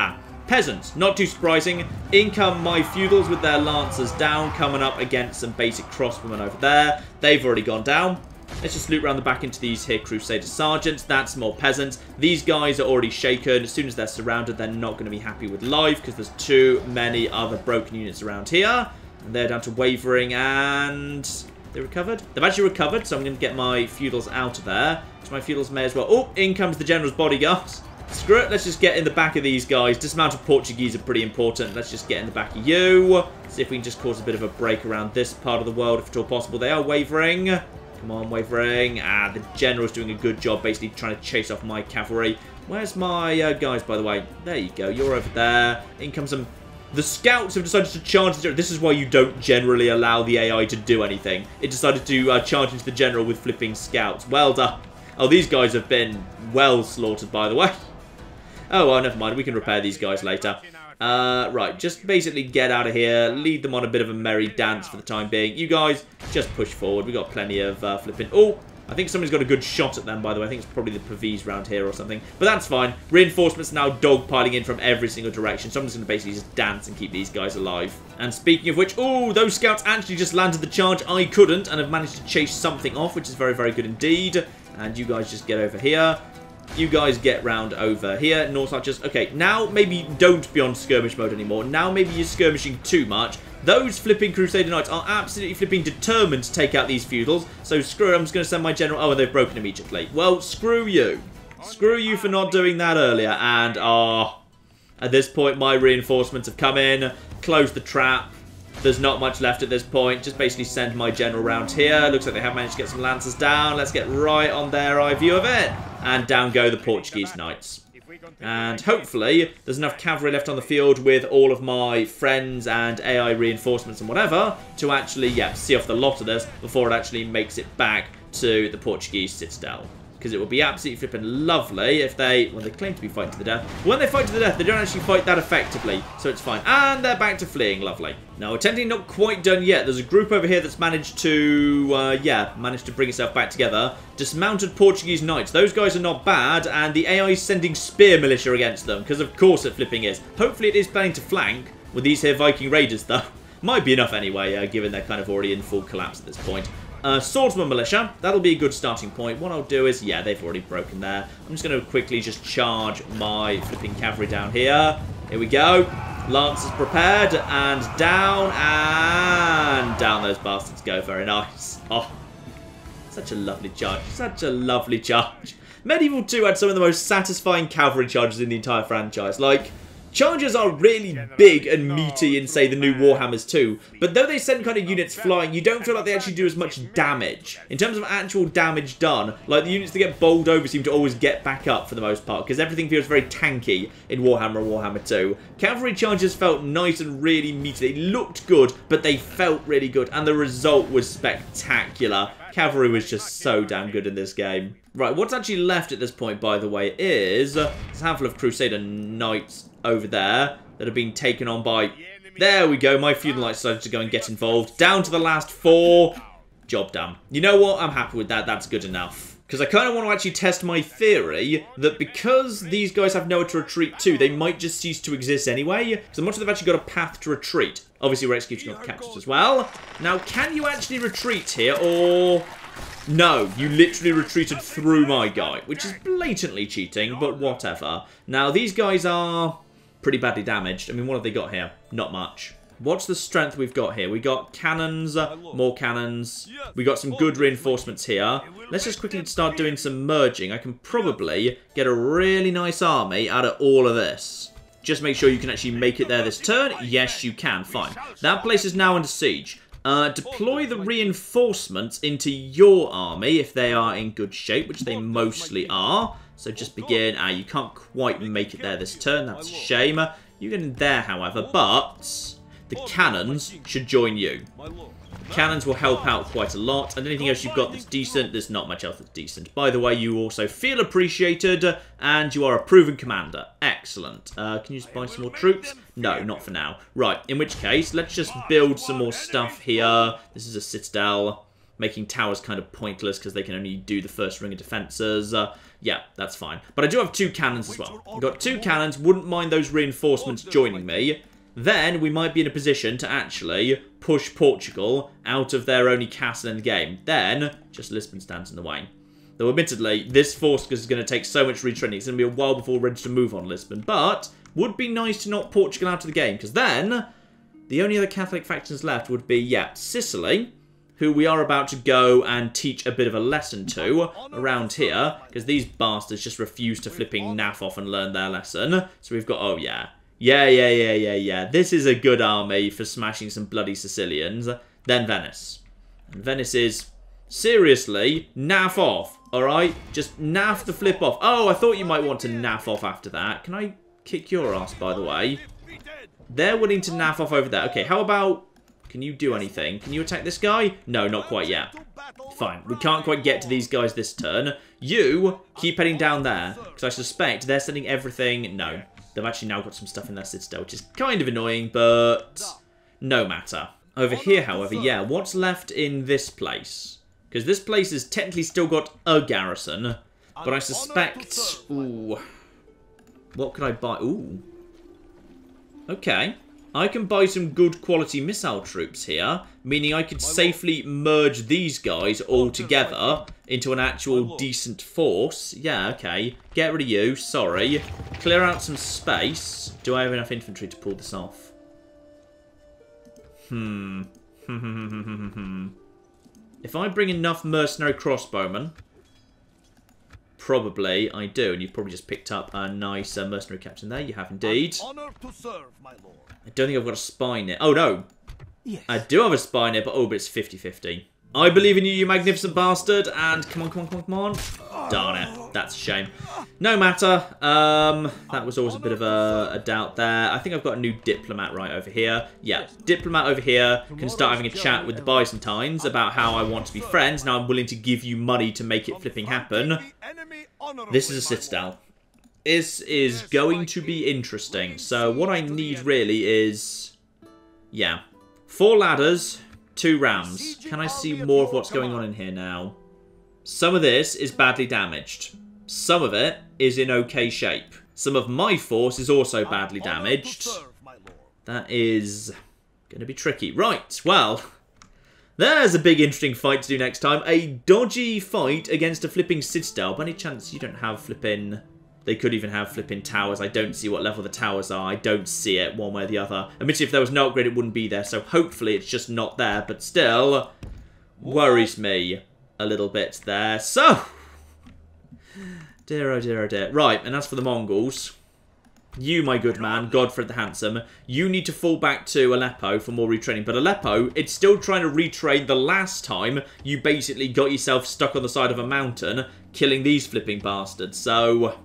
peasants, not too surprising. In come my feudals with their lancers down, coming up against some basic crossbowmen over there. They've already gone down. Let's just loop around the back into these here Crusader sergeants. That's more peasants. These guys are already shaken. As soon as they're surrounded, they're not going to be happy with life because there's too many other broken units around here. And they're down to wavering and... They recovered? They've actually recovered, so I'm going to get my feudals out of there. So my feudals may as well... Oh, in comes the general's bodyguard. Screw it, let's just get in the back of these guys. Dismounted Portuguese are pretty important. Let's just get in the back of you. See if we can just cause a bit of a break around this part of the world, if at all possible. They are wavering. Come on, wavering. The general's doing a good job, basically trying to chase off my cavalry. Where's my guys, by the way? There you go, you're over there. In comes some... The scouts have decided to charge the general. This is why you don't generally allow the AI to do anything. It decided to charge into the general with flipping scouts. Well done. Oh, these guys have been well slaughtered, by the way. Oh, well, never mind. We can repair these guys later. Right, just basically get out of here. Lead them on a bit of a merry dance for the time being. You guys, just push forward. We've got plenty of flipping... Oh, I think somebody's got a good shot at them, by the way. I think it's probably the Pavese round here or something. But that's fine. Reinforcements now dogpiling in from every single direction. So I'm just going to basically just dance and keep these guys alive. And speaking of which... Oh, those scouts actually just landed the charge. I couldn't and have managed to chase something off, which is very, very good indeed. And you guys just get over here. You guys get round over here. North Archers. Okay, now maybe don't be on skirmish mode anymore. Now maybe you're skirmishing too much. Those flipping Crusader Knights are absolutely flipping determined to take out these feudals. So screw it. I'm just going to send my general. Oh, and they've broken immediately. Well, screw you. Screw you for not doing that earlier. And, at this point, my reinforcements have come in. Closed the trap. There's not much left at this point. Just basically send my general round here. Looks like they have managed to get some lancers down. Let's get right on their eye view of it. And down go the Portuguese knights. And hopefully there's enough cavalry left on the field with all of my friends and AI reinforcements and whatever to actually, yeah, see off the lot of this before it actually makes it back to the Portuguese Citadel. Because it would be absolutely flipping lovely if they... Well, they claim to be fighting to the death. When they fight to the death, they don't actually fight that effectively. So it's fine. And they're back to fleeing. Lovely. Now, attempting not quite done yet. There's a group over here that's managed to... managed to bring itself back together. Dismounted Portuguese knights. Those guys are not bad. And the AI is sending spear militia against them. Because of course it flipping is. Hopefully it is planning to flank with these here Viking raiders, though. Might be enough anyway, given they're kind of already in full collapse at this point. Swordsman militia, that'll be a good starting point. What I'll do is, yeah, they've already broken there. I'm just going to quickly just charge my flipping cavalry down here. Here we go. Lancers prepared, and down those bastards go. Very nice. Oh, such a lovely charge. Such a lovely charge. Medieval 2 had some of the most satisfying cavalry charges in the entire franchise. Like... Chargers are really big and meaty in, say, the new Warhammers 2, but though they send kind of units flying, you don't feel like they actually do as much damage. In terms of actual damage done, like the units that get bowled over seem to always get back up for the most part, because everything feels very tanky in Warhammer and Warhammer 2. Cavalry charges felt nice and really meaty. They looked good, but they felt really good, and the result was spectacular. Cavalry was just so damn good in this game. Right, what's actually left at this point, by the way, is a handful of Crusader Knights over there that have been taken on by... There we go, my feudal knights decided to go and get involved. Down to the last 4. Job done. You know what? I'm happy with that. That's good enough. Because I kind of want to actually test my theory that because these guys have nowhere to retreat to, they might just cease to exist anyway. So much of they've actually got a path to retreat. Obviously, we're executing off the captures as well. Now, can you actually retreat here, or... No, you literally retreated through my guy, which is blatantly cheating, but whatever. Now, these guys are pretty badly damaged. I mean, what have they got here? Not much. What's the strength we've got here? We got cannons, more cannons. We got some good reinforcements here. Let's just quickly start doing some merging. I can probably get a really nice army out of all of this. Just make sure you can actually make it there this turn. Yes, you can. Fine. That place is now under siege. Deploy the reinforcements into your army if they are in good shape, which they mostly are. So just begin. You can't quite make it there this turn. That's a shame. You get in there, however, but the cannons should join you. Cannons will help out quite a lot, and anything else you've got that's decent, there's not much else that's decent. By the way, you also feel appreciated, and you are a proven commander. Excellent. Can you just buy some more troops? No, not for now. Right, in which case, let's just build some more stuff here. This is a citadel, making towers kind of pointless because they can only do the first ring of defences. Yeah, that's fine. But I do have 2 cannons as well. I've got 2 cannons, wouldn't mind those reinforcements joining me. Then we might be in a position to actually push Portugal out of their only castle in the game. Then, just Lisbon stands in the way. Though admittedly, this force is going to take so much retraining, it's going to be a while before we're ready to move on Lisbon. But, would be nice to knock Portugal out of the game, because then, the only other Catholic factions left would be, yeah, Sicily, who we are about to go and teach a bit of a lesson to around here, because these bastards just refuse to flipping naff off and learn their lesson. So we've got, oh yeah. Yeah. This is a good army for smashing some bloody Sicilians. Then Venice. And Venice is, seriously, naff off, alright? Just naff the flip off. Oh, I thought you might want to naff off after that. Can I kick your ass, by the way? They're willing to naff off over there. Okay, how about, can you do anything? Can you attack this guy? No, not quite yet. Fine, we can't quite get to these guys this turn. You keep heading down there, because I suspect they're sending everything. No. They've actually now got some stuff in their citadel, which is kind of annoying, but no matter. Over here, however, yeah, what's left in this place? Because this place has technically still got a garrison, but I suspect... Ooh. What could I buy? Ooh. Okay. I can buy some good quality missile troops here, meaning I could safely merge these guys all together into an actual decent force. Yeah, okay. Get rid of you, sorry. Clear out some space. Do I have enough infantry to pull this off? If I bring enough mercenary crossbowmen, probably I do, and you've probably just picked up a nice mercenary captain there. You have indeed. I don't think I've got a spy in it. Oh, no. Yes. I do have a spy in it, but it's 50-50. I believe in you, you magnificent bastard. And come on. Darn it. That's a shame. No matter. That was always a bit of a doubt there. I think I've got a new diplomat right over here. Yeah, diplomat over here can start having a chat with the Byzantines about how I want to be friends. Now I'm willing to give you money to make it flipping happen. This is a citadel. This is going to be interesting. So what I need really is, yeah, 4 ladders, 2 rams. Can I see more of what's going on in here now? Some of this is badly damaged. Some of it is in okay shape. Some of my force is also badly damaged. That is going to be tricky. Right, well, there's a big interesting fight to do next time. A dodgy fight against a flipping citadel. By any chance you don't have flipping... They could even have flipping towers. I don't see what level the towers are. I don't see it one way or the other. Admittedly, if there was no upgrade, it wouldn't be there. So hopefully it's just not there. But still, worries me a little bit there. So, dear, oh dear, oh dear. Right, and as for the Mongols, you, my good man, Godfred the Handsome, you need to fall back to Aleppo for more retraining. But Aleppo, it's still trying to retrain the last time you basically got yourself stuck on the side of a mountain, killing these flipping bastards. So...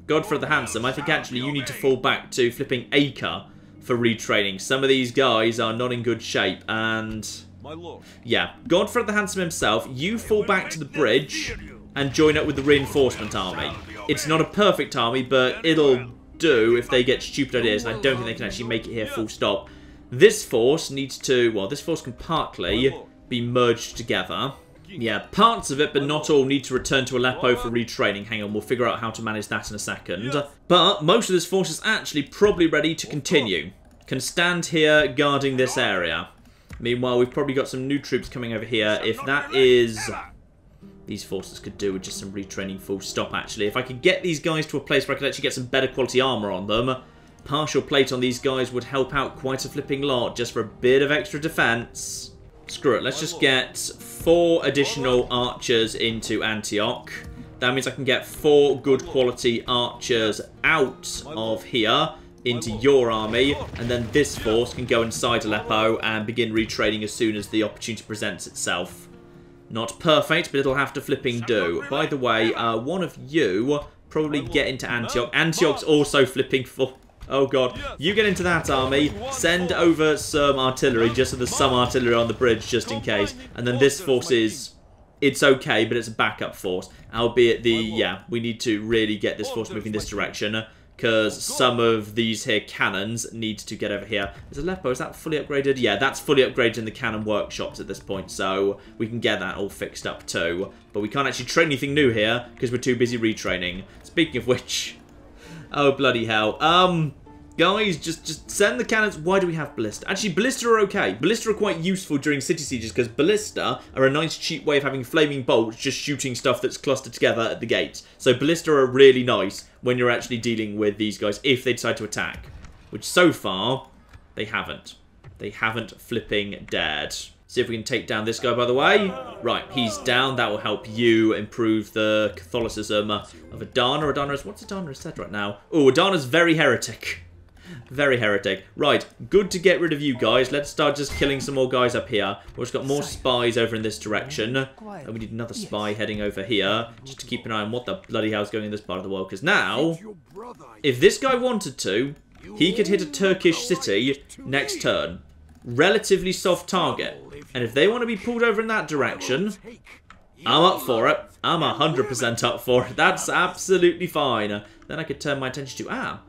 Godfred the Handsome, I think actually you need to fall back to flipping Acre for retraining. Some of these guys are not in good shape, and... yeah, Godfred the Handsome himself, you fall back to the bridge and join up with the reinforcement army. It's not a perfect army, but it'll do if they get stupid ideas, and I don't think they can actually make it here full stop. This force needs to... well, this force can partly be merged together. Yeah, parts of it, but not all, need to return to Aleppo for retraining. Hang on, we'll figure out how to manage that in a second. Yes. But most of this force is actually probably ready to continue. Can stand here guarding this area. Meanwhile, we've probably got some new troops coming over here. If that is... these forces could do with just some retraining full stop, actually. If I could get these guys to a place where I could actually get some better quality armour on them, partial plate on these guys would help out quite a flipping lot, just for a bit of extra defence. Screw it, let's just get 4 additional archers into Antioch. That means I can get 4 good quality archers out of here into your army, and then this force can go inside Aleppo and begin retraining as soon as the opportunity presents itself. Not perfect, but it'll have to flipping do. By the way, one of you probably get into Antioch. Antioch's also flipping full. Oh god. You get into that army, send over some artillery, just so there's some artillery on the bridge, just in case. And then this force is... It's okay, but it's a backup force. Albeit we need to really get this force moving this direction, because some of these here cannons need to get over here. Is Aleppo, is that fully upgraded? Yeah, that's fully upgraded in the cannon workshops at this point, so we can get that all fixed up too. But we can't actually train anything new here, because we're too busy retraining. Speaking of which... Oh, bloody hell. Guys, just send the cannons. Why do we have Ballista? Actually, Ballista are okay. Ballista are quite useful during city sieges because Ballista are a nice cheap way of having flaming bolts just shooting stuff that's clustered together at the gates. So Ballista are really nice when you're actually dealing with these guys if they decide to attack. Which so far, they haven't. They haven't flipping dared. See if we can take down this guy, by the way. Right, he's down. That will help you improve the Catholicism of Adana. What's Adana said right now? Oh, Adana's very heretic. Very heretic. Right, good to get rid of you guys. Let's start just killing some more guys up here. We've got more spies over in this direction. And we need another spy heading over here. Just to keep an eye on what the bloody hell's going in this part of the world. Because now, if this guy wanted to, he could hit a Turkish city next turn. Relatively soft target. And if they want to be pulled over in that direction, I'm up for it. I'm 100% up for it. That's absolutely fine. Then I could turn my attention to...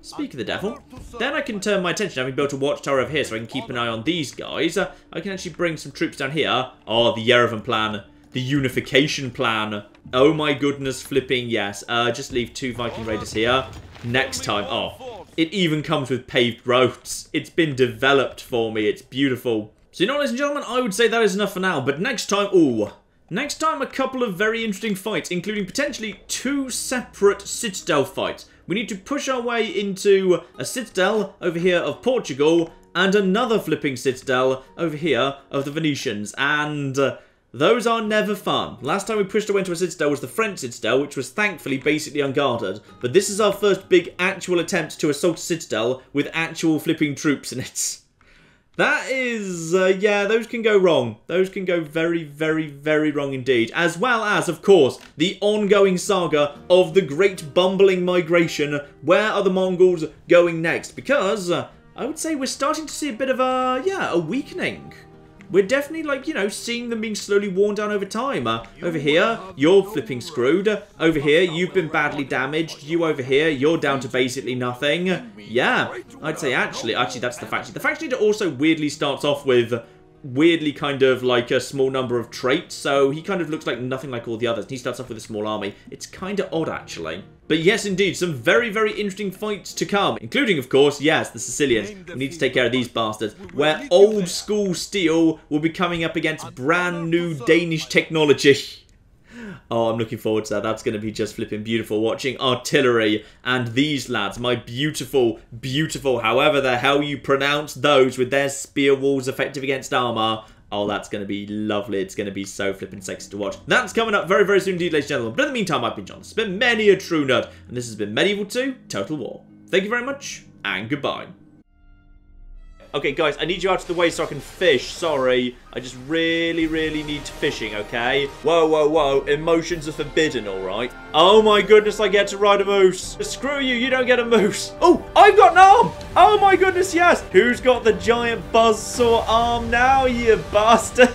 Speak of the devil. Then I can turn my attention, having built a watchtower over here so I can keep an eye on these guys. I can actually bring some troops down here. Oh, the Yerevan plan. The unification plan. Oh my goodness, flipping yes. Just leave 2 Viking raiders here. Next time. Oh, it even comes with paved roads. It's been developed for me. It's beautiful. So, you know, ladies and gentlemen, I would say that is enough for now. But next time, next time a couple of very interesting fights, including potentially 2 separate Citadel fights. We need to push our way into a Citadel over here of Portugal and another flipping Citadel over here of the Venetians. And those are never fun. Last time we pushed our way into a Citadel was the French Citadel, which was thankfully basically unguarded. But this is our first big actual attempt to assault a Citadel with actual flipping troops in it. That is, yeah, those can go wrong. Those can go very, very, very wrong indeed. As well as, of course, the ongoing saga of the great bumbling migration. Where are the Mongols going next? Because I would say we're starting to see a bit of a weakening. We're definitely, like, you know, seeing them being slowly worn down over time. Over here, you're flipping screwed. Over here, you've been badly damaged. You over here, you're down to basically nothing. Yeah, I'd say actually that's the faction. The faction leader also weirdly starts off with weirdly kind of like a small number of traits, so he kind of looks like nothing like all the others. He starts off with a small army. It's kind of odd, actually. But yes, indeed, some very, very interesting fights to come, including, of course, yes, the Sicilians. We need to take care of these bastards, where old school steel will be coming up against brand new Danish technology. Oh, I'm looking forward to that. That's going to be just flipping beautiful. Watching artillery and these lads, my beautiful, beautiful, however the hell you pronounce those with their spear walls effective against armor. Oh, that's going to be lovely. It's going to be so flipping sexy to watch. That's coming up very, very soon indeed, ladies and gentlemen. But in the meantime, I've been John. This has been many a true nerd. And this has been Medieval 2 Total War. Thank you very much, and goodbye. Okay, guys, I need you out of the way so I can fish. Sorry. I just really, really need fishing, okay? Whoa, whoa, whoa. Emotions are forbidden, all right? Oh, my goodness, I get to ride a moose. Screw you, you don't get a moose. Oh, I've got an arm. Oh, my goodness, yes. Who's got the giant buzzsaw arm now, you bastard?